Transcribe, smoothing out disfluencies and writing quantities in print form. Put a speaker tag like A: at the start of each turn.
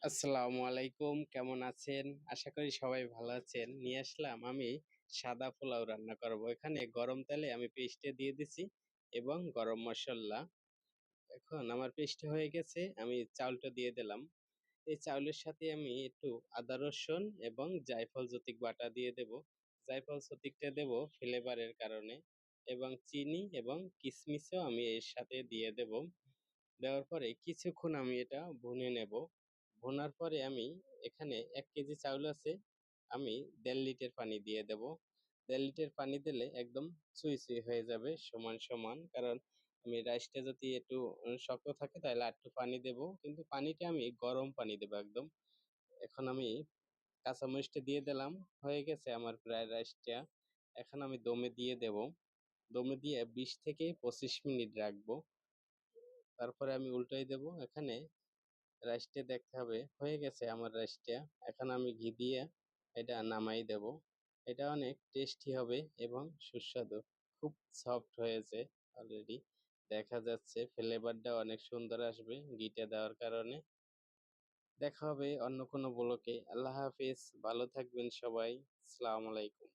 A: আসসালামু আলাইকুম, কেমন আছেন? আশা করি সবাই ভালো আছেন। নিয়ে আসলাম আমি সাদা পোলাও রান্না করব। এখানে গরম তেলে আমি পেস্টে দিয়ে দিছি এবং গরম মশলা। এখন আমার পেস্ট হয়ে গেছে, আমি চাউলটা দিয়ে দিলাম। এই চাউলের সাথে আমি একটু আদা রসুন এবং জায়ফল জতিক বাটা দিয়ে দেব। জায়ফল জতিকটা দেব ফ্লেভারের কারণে, এবং চিনি এবং কিশমিশও আমি এর সাথে দিয়ে দেব। দেওয়ার পরে কিছুক্ষণ আমি এটা ভুনে নেব। ভুনার পরে আমি এখানে ১ কেজি চাউল আছে, আমি ১.৫ লিটার পানি দিয়ে দেব। ১.৫ লিটার পানি দিলে একদম চুই হয়ে যাবে সমান সমান। কারণ আমি রাইসটা যদি একটু শক্ত থাকে তাহলে আরেকটু পানি দেব, কিন্তু পানিটা আমি গরম পানি দেব একদম। এখন আমি কাঁচামরিচটা দিয়ে দিলাম। হয়ে গেছে আমার প্রায় রাইসটা। এখন আমি দমে দিয়ে দেব। দমে দিয়ে ২০ থেকে ২৫ মিনিট রাখবো। তারপরে আমি উল্টাই দেব। এখানে রাইসটা দেখতে হবে হয়ে গেছে আমার রাইসটা। এখন আমি ঘি দিয়ে এটা নামাই দেব। এটা অনেক টেস্টি হবে এবং সুস্বাদু। খুব সফট হয়েছে অলরেডি। দেখা যাচ্ছে ফ্লেভারটা অনেক সুন্দর আসবে ঘিটা দেওয়ার কারণে। দেখা হবে অন্য কোনো ব্লকে। আল্লাহ হাফেজ। ভালো থাকবেন সবাই। আসসালামু আলাইকুম।